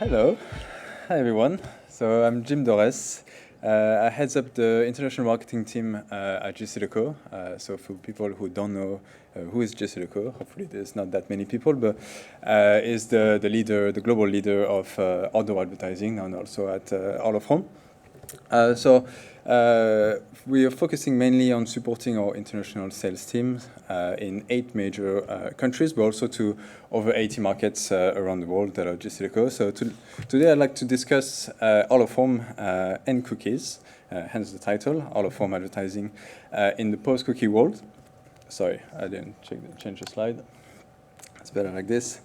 Hello, hi everyone. So I'm Jim Dorès. I heads up the international marketing team at JCDecaux. So for people who don't know who is JCDecaux, hopefully there's not that many people, but is the leader, the global leader of outdoor advertising, and also at All of Home. We are focusing mainly on supporting our international sales teams in 8 major countries, but also to over 80 markets around the world that are JCDecaux. So today I'd like to discuss All of Home and cookies, hence the title, All of Home advertising in the post-cookie world. Sorry, I didn't change the slide. It's better like this.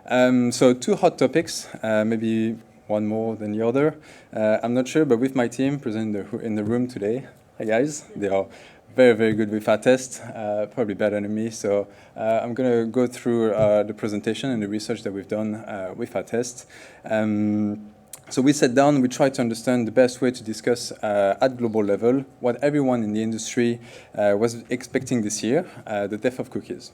So 2 hot topics, maybe one more than the other. I'm not sure, but with my team present in the room today. Hi guys, they are very, very good with Attest, probably better than me. So I'm going to go through the presentation and the research that we've done with Attest. So we sat down, we tried to understand the best way to discuss at global level what everyone in the industry was expecting this year, the death of cookies.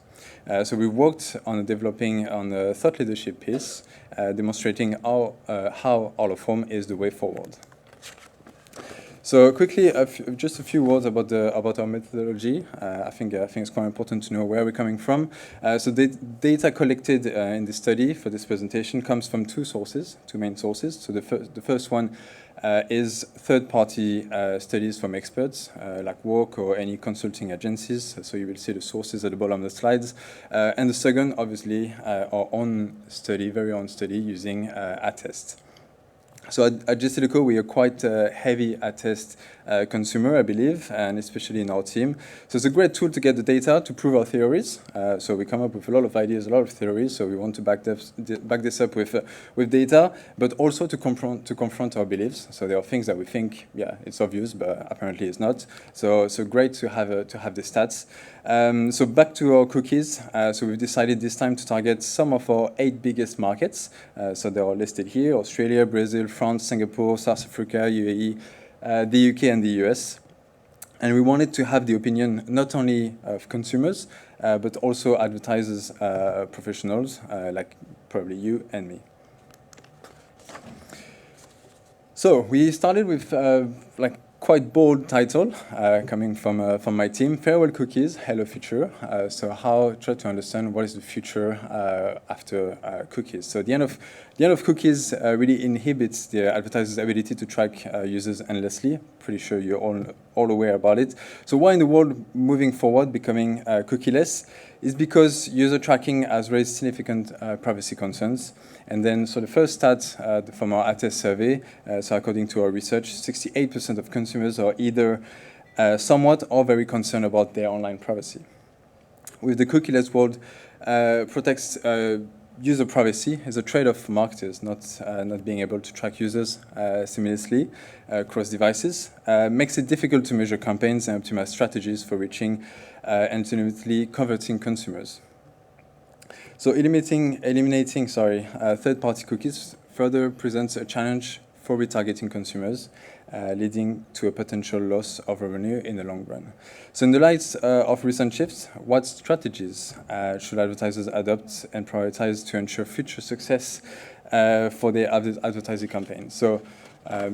So we worked on developing on a thought leadership piece, demonstrating how All of Home is the way forward. So quickly, just a few words about our methodology. I think it's quite important to know where we're coming from. So the data collected in this study for this presentation comes from 2 main sources. So the first one is third-party studies from experts like Work or any consulting agencies. So you will see the sources at the bottom of the slides. And the second, obviously, our own study, very own study using Attest. So at JCDecaux, we are quite a heavy Attest consumer, I believe, and especially in our team. So it's a great tool to get the data to prove our theories. So we come up with a lot of ideas, a lot of theories. So we want to back this up with data, but also to confront our beliefs. So there are things that we think, yeah, it's obvious, but apparently it's not. So great to have the stats. So back to our cookies. So we've decided this time to target some of our 8 biggest markets. So they are listed here: Australia, Brazil, France, Singapore, South Africa, UAE, the UK, and the US. And we wanted to have the opinion not only of consumers, but also advertisers, professionals, like probably you and me. So we started with quite bold title coming from my team: Farewell Cookies, Hello Future. So try to understand what is the future after cookies. So the end of cookies really inhibits the advertiser's ability to track users endlessly. Pretty sure you're all aware about it. So why in the world moving forward becoming cookieless is because user tracking has raised significant privacy concerns. And then, so the first stat from our Attest survey, so according to our research, 68% of consumers are either somewhat or very concerned about their online privacy. With the cookieless world, protects user privacy is a trade-off for marketers, not being able to track users seamlessly across devices, makes it difficult to measure campaigns and optimize strategies for reaching and ultimately converting consumers. So eliminating third-party cookies further presents a challenge for retargeting consumers, leading to a potential loss of revenue in the long run. So in the light of recent shifts, what strategies should advertisers adopt and prioritize to ensure future success for their advertising campaigns? So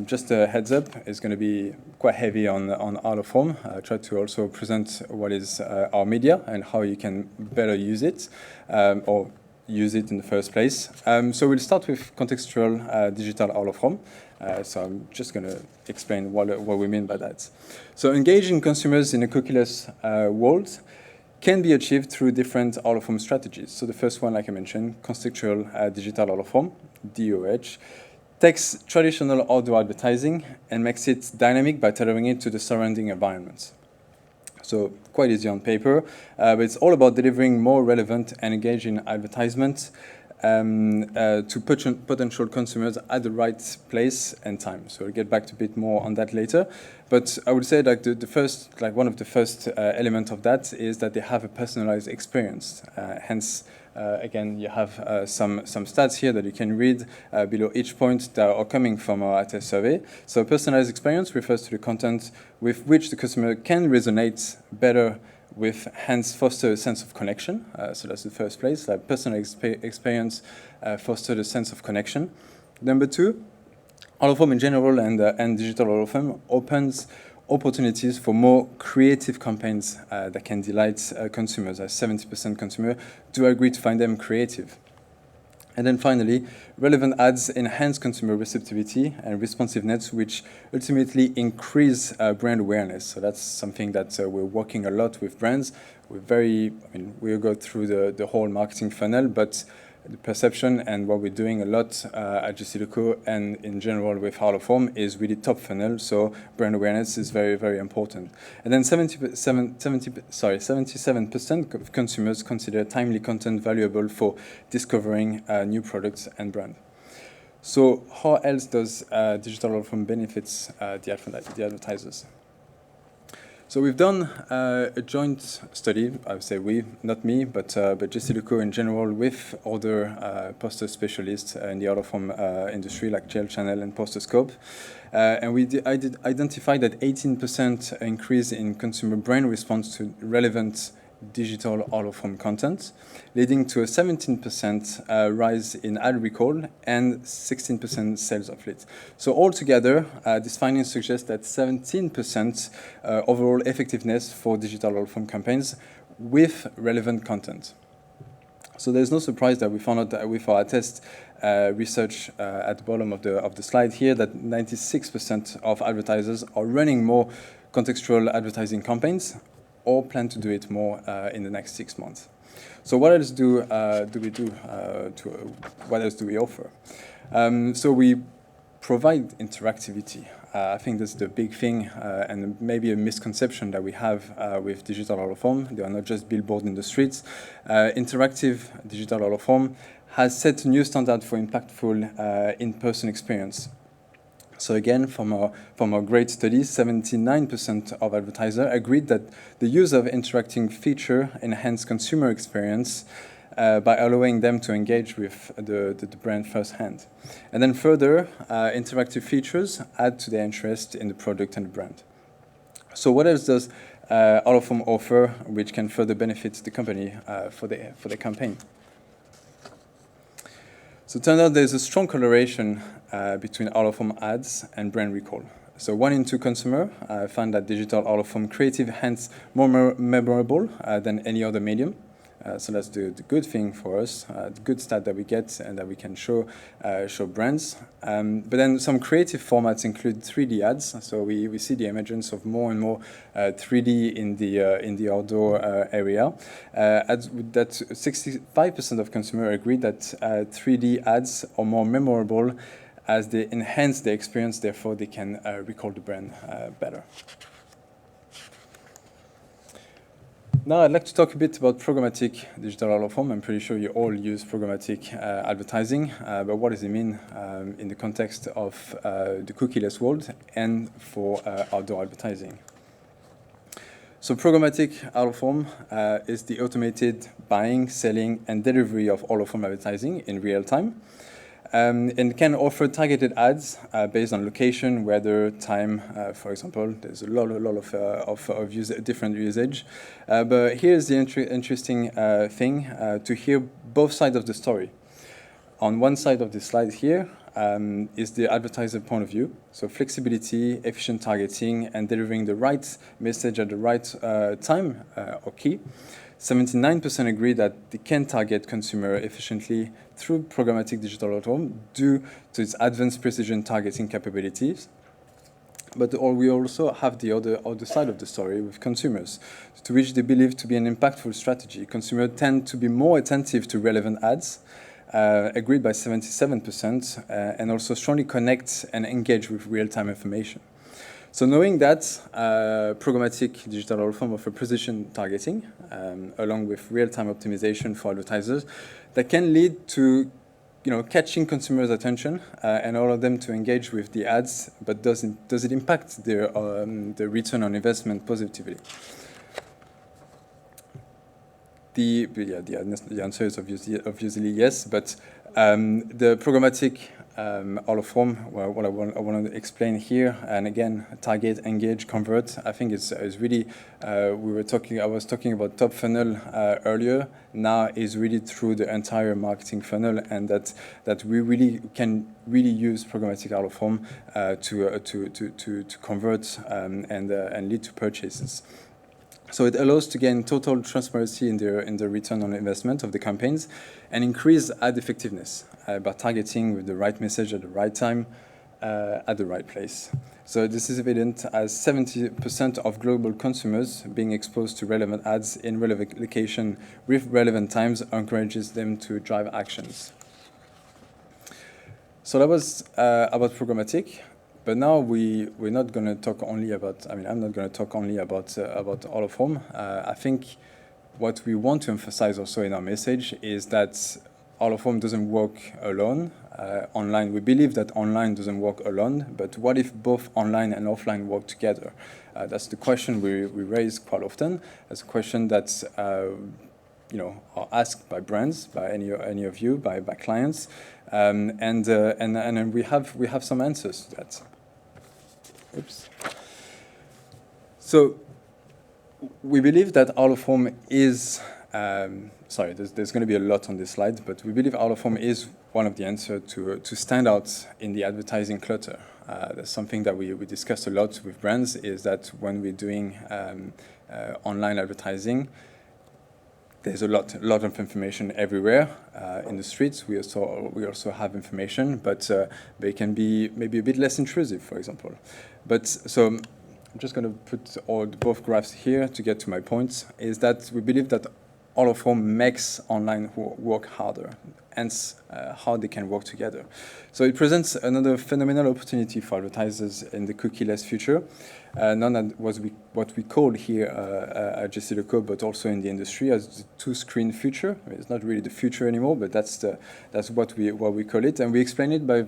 just a heads up, it's going to be quite heavy on All of Home. I try to also present what is our media and how you can better use it or use it in the first place. So we'll start with contextual digital All of Home. So I'm just going to explain what we mean by that. So engaging consumers in a cookieless world can be achieved through different All of Home strategies. So the first one, like I mentioned, contextual digital All of Home, DOH, takes traditional outdoor advertising and makes it dynamic by tailoring it to the surrounding environment. So quite easy on paper, but it's all about delivering more relevant and engaging advertisements to potential consumers at the right place and time. So we'll get back to a bit more on that later. But I would say that one of the first elements of that is that they have a personalized experience. Hence, again, you have some stats here that you can read below each point that are coming from our Attest survey. So personalized experience refers to the content with which the customer can resonate better with, hence foster a sense of connection. So that's the first place. Personal experience foster a sense of connection. Number two, out-of-home in general and digital out-of-home opens opportunities for more creative campaigns that can delight consumers, as 70% consumer do agree to find them creative. And then finally, relevant ads enhance consumer receptivity and responsiveness, which ultimately increase brand awareness. So that's something that we're working a lot with brands. We'll go through the whole marketing funnel, but the perception and what we're doing a lot at JCDecaux and in general with out-of-home is really top funnel, so brand awareness is very, very important. And then 77% of consumers consider timely content valuable for discovering new products and brand. So how else does digital out-of-home benefits the advertisers? So we've done a joint study, I would say we, not me, but JCDecaux in general with other poster specialists in the out-of-home industry like Gel Channel and Posterscope. And we identified that 18% increase in consumer brand response to relevant digital out-of-home content, leading to a 17% rise in ad recall and 16% sales of leads. So altogether, this finding suggests that 17% overall effectiveness for digital out-of-home campaigns with relevant content. So there's no surprise that we found out that with our Attest research at the bottom of the slide here that 96% of advertisers are running more contextual advertising campaigns or plan to do it more in the next 6 months. So what else what else do we offer? So we provide interactivity. I think that's the big thing and maybe a misconception that we have with digital out-of-home. They are not just billboard in the streets. Interactive digital out-of-home has set a new standard for impactful in-person experience. So again, from our great studies, 79% of advertisers agreed that the use of interacting feature enhanced consumer experience by allowing them to engage with the brand firsthand. And then further, interactive features add to their interest in the product and the brand. So what else does out-of-home offer which can further benefit the company for the campaign? So it turns out there's a strong correlation between out-of-home ads and brand recall. So 1 in 2 consumers found that digital out-of-home creative hence more memorable than any other medium. So that's the good thing for us, the good stat that we get and that we can show brands. But then some creative formats include 3D ads. So we see the emergence of more and more 3D in the outdoor area. That 65% of consumers agree that 3D ads are more memorable as they enhance the experience, therefore they can recall the brand better. Now I'd like to talk a bit about programmatic digital out-of-home. I'm pretty sure you all use programmatic advertising, but what does it mean in the context of the cookieless world and for outdoor advertising? So programmatic out-of-home is the automated buying, selling, and delivery of out-of-home advertising in real time. And can offer targeted ads based on location, weather, time, for example. There's a lot of different usage. But here's the interesting thing, to hear both sides of the story. On one side of the slide here is the advertiser point of view. So flexibility, efficient targeting, and delivering the right message at the right time are key. 79% agree that they can target consumer efficiently through programmatic digital out-of-home due to its advanced precision targeting capabilities. But we also have the other side of the story with consumers, to which they believe to be an impactful strategy. Consumers tend to be more attentive to relevant ads, agreed by 77%, and also strongly connect and engage with real-time information. So knowing that programmatic digital out-of-home offer precision targeting, along with real-time optimization for advertisers, that can lead to catching consumers' attention and allow them to engage with the ads, but does it impact their return on investment positively? The answer is obviously yes, but the programmatic all of form, well, what I want to explain here, and again, target, engage, convert. I think is really I was talking about top funnel earlier. Now is really through the entire marketing funnel, and that we really can use programmatic out of form to convert and lead to purchases. So it allows to gain total transparency in the return on investment of the campaigns and increase ad effectiveness by targeting with the right message at the right time, at the right place. So this is evident as 70% of global consumers being exposed to relevant ads in relevant location with relevant times encourages them to drive actions. So that was about programmatic. But now we're not going to talk only about, I'm not going to talk only about all of home. I think what we want to emphasize also in our message is that all of home doesn't work alone. Online, we believe that online doesn't work alone, but what if both online and offline work together? That's the question we raise quite often. That's a question that's are asked by brands, by any of you, by clients, and we have some answers to that. Oops. So we believe that out of home is there's going to be a lot on this slide, but we believe out of home is one of the answers to stand out in the advertising clutter. That's something that we discuss a lot with brands, is that when we're doing online advertising, there's a lot of information everywhere in the streets. We also have information, but it can be maybe a bit less intrusive, for example. But so I'm just going to put both graphs here to get to my point, is that we believe that all of home makes online work harder, hence how they can work together. So it presents another phenomenal opportunity for advertisers in the cookie-less future. None was what we call here at JCDecaux, but also in the industry as the two-screen future. It's not really the future anymore, but that's what we call it, and we explain it by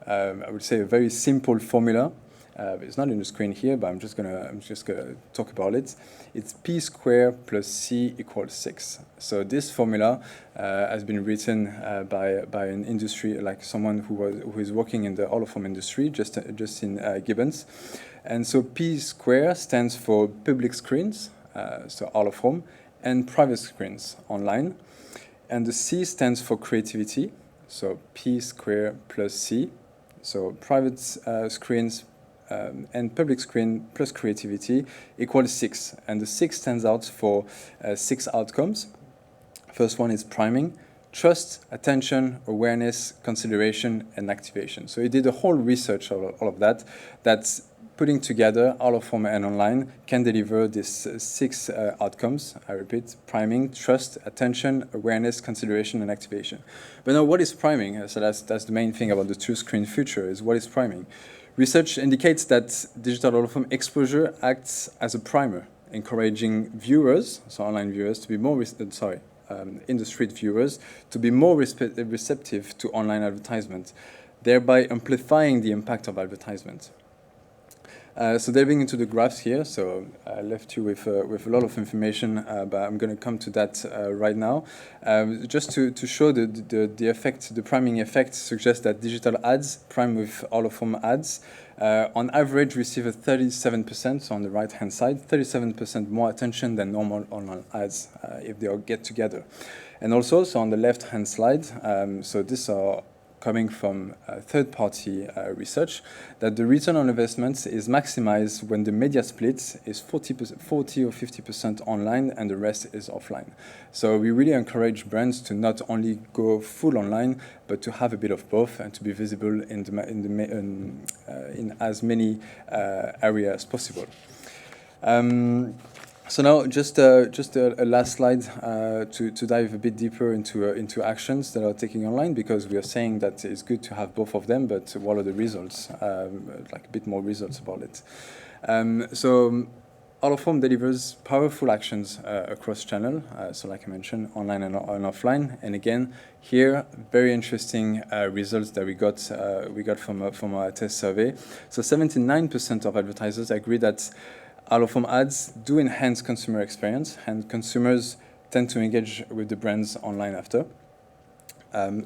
I would say a very simple formula. It's not in the screen here, but I'm just gonna talk about it. It's P squared plus C equals 6. So this formula has been written by an industry, like someone who is working in the all-of-home industry, just in Gibbons. And so P squared stands for public screens, so all-of-home, and private screens online. And the C stands for creativity, so P squared plus C. So private screens and public screen plus creativity equals 6. And the 6 stands out for 6 outcomes. First one is priming, trust, attention, awareness, consideration, and activation. So he did a whole research of all of that. That's putting together all of home and online can deliver these 6 outcomes. I repeat, priming, trust, attention, awareness, consideration, and activation. But now what is priming? So that's the main thing about the two-screen future, is what is priming? Research indicates that digital out-of-home exposure acts as a primer, encouraging viewers, so online viewers, to be more in the street viewers, to be more receptive to online advertisement, thereby amplifying the impact of advertisement. So delving into the graphs here, so I left you with a lot of information, but I'm going to come to that right now. Just to show the effect, the priming effect suggests that digital ads prime with all-of-home ads on average receive a 37%, so on the right-hand side, 37% more attention than normal online ads if they all get together. And also, so on the left-hand slide, so these are coming from third-party research, that the return on investment is maximized when the media split is 40 or 50% online and the rest is offline. So we really encourage brands to not only go full online, but to have a bit of both and to be visible in as many areas as possible. So now, just a last slide to dive a bit deeper into actions that are taking online, because we are saying that it's good to have both of them, but what are the results? Like a bit more results about it. So out-of-home delivers powerful actions across channel. So like I mentioned, online and offline. And again, here very interesting results that we got from our Attest survey. So 79% of advertisers agree that out-of-home ads do enhance consumer experience, and consumers tend to engage with the brands online after.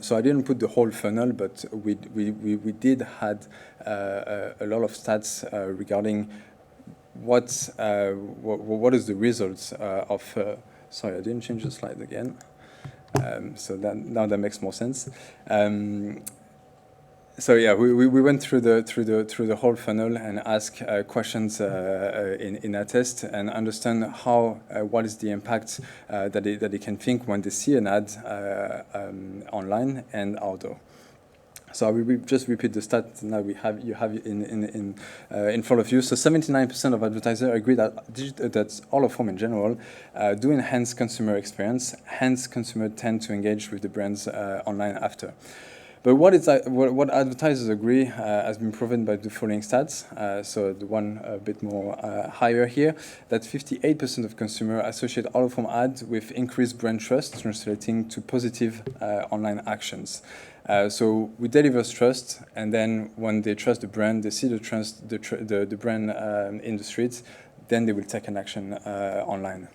So I didn't put the whole funnel, but we did had a lot of stats regarding what is the results of. Sorry, I didn't change the slide again. So now that makes more sense. So yeah, we went through the whole funnel and asked questions in Attest and understand what is the impact that they can think when they see an ad online and outdoor. So I will just repeat the stat now you have in front of you. So 79% of advertisers agree that all of them in general do enhance consumer experience. Hence, consumers tend to engage with the brands online after. But what advertisers agree has been proven by the following stats. So the one a bit more higher here, that 58% of consumers associate out-of-home ads with increased brand trust, translating to positive online actions. So we deliver trust, and then when they trust the brand, they see the brand in the streets, then they will take an action online.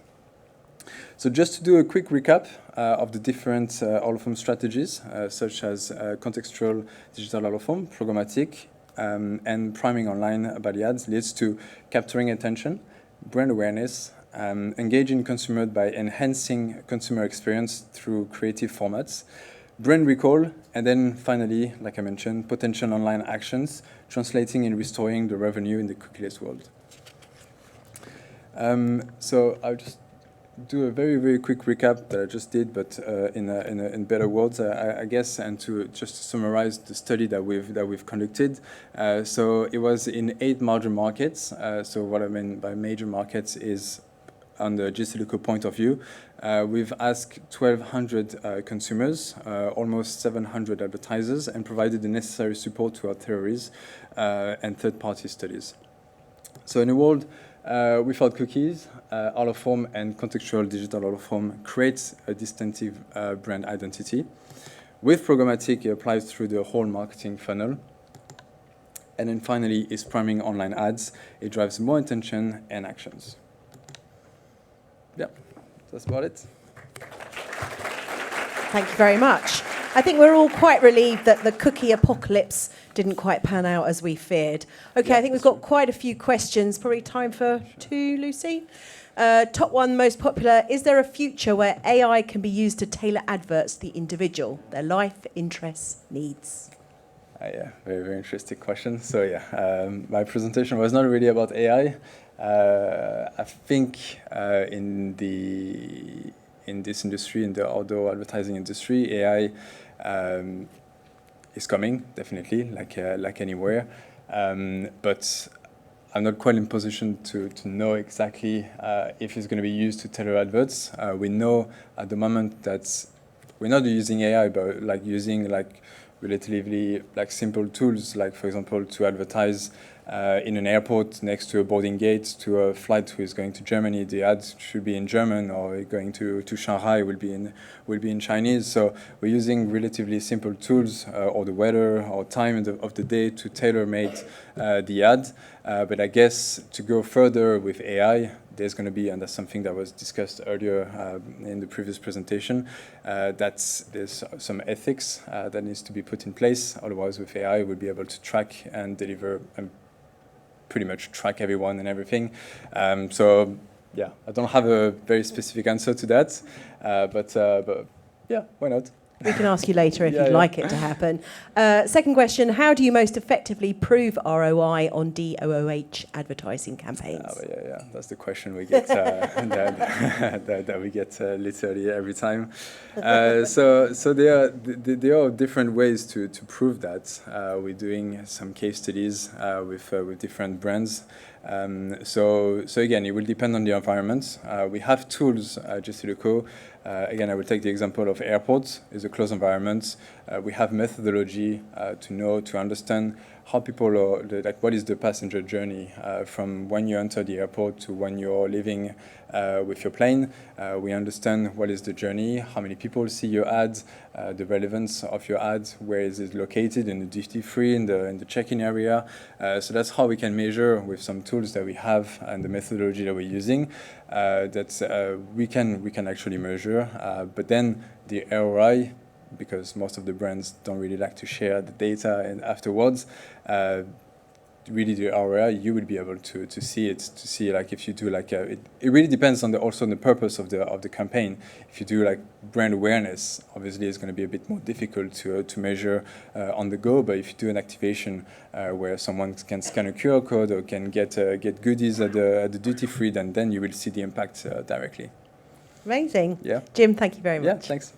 So just to do a quick recap of the different out-of-home strategies, such as contextual digital out-of-home, programmatic, and priming online by the ads, leads to capturing attention, brand awareness, engaging consumers by enhancing consumer experience through creative formats, brand recall, and then finally, like I mentioned, potential online actions, translating in restoring the revenue in the cookieless world. So I'll just do a very, very quick recap that I just did, but in better words, I guess, and to just summarize the study that we've conducted. So it was in 8 major markets. So what I mean by major markets is, on the JCDecaux point of view, we've asked 1,200 consumers, almost 700 advertisers, and provided the necessary support to our theories and third-party studies. So in a world without cookies, out-of-home and contextual digital out-of-home creates a distinctive brand identity. With programmatic, it applies through the whole marketing funnel. And then finally, is priming online ads. It drives more attention and actions. Yeah, that's about it. Thank you very much. I think we're all quite relieved that the cookie apocalypse didn't quite pan out as we feared. Okay, yeah, I think we've got quite a few questions. Probably time for 2, Lucy. Top one, most popular. Is there a future where AI can be used to tailor adverts to the individual, their life, interests, needs? Yeah, very, very interesting question. So yeah, my presentation was not really about AI. I think in this industry, in the outdoor advertising industry, AI is coming, definitely, like anywhere. But I'm not quite in position to know exactly if it's going to be used to tailor adverts. We know at the moment that we're not using AI, but using relatively simple tools, like for example to advertise in an airport next to a boarding gate to a flight who is going to Germany. The ad should be in German, or going to Shanghai will be in Chinese. So we're using relatively simple tools, or the weather or time of the day to tailor-made the ad. But I guess to go further with AI, there's going to be, and that's something that was discussed earlier in the previous presentation, there's some ethics that needs to be put in place. Otherwise, with AI, we'll be able to track and deliver and pretty much track everyone and everything. So yeah, I don't have a very specific answer to that, but yeah, why not? We can ask you later if you'd like it to happen. Second question, how do you most effectively prove ROI on DOOH advertising campaigns? Yeah, that's the question we get that we get literally every time. So there are different ways to prove that. We're doing some case studies with different brands. So again, it will depend on the environment. We have tools, JCDecaux. Again, I will take the example of airports. It's a closed environment. We have methodology to understand how people are, like what is the passenger journey from when you enter the airport to when you're leaving with your plane. We understand what is the journey, how many people see your ads, the relevance of your ads, where is it located in the duty free, in the check-in area. So that's how we can measure with some tools that we have and the methodology that we're using that we can actually measure. But then the ROI, because most of the brands don't really like to share the data and afterwards, really the ROI, you will be able to see it, to see like if you do like it really depends on also on the purpose of the campaign. If you do like brand awareness, obviously it's going to be a bit more difficult to measure on the go. But if you do an activation where someone can scan a QR code or can get goodies at the duty free, then you will see the impact directly. Amazing. Yeah. Jim, thank you very much. Yeah, thanks.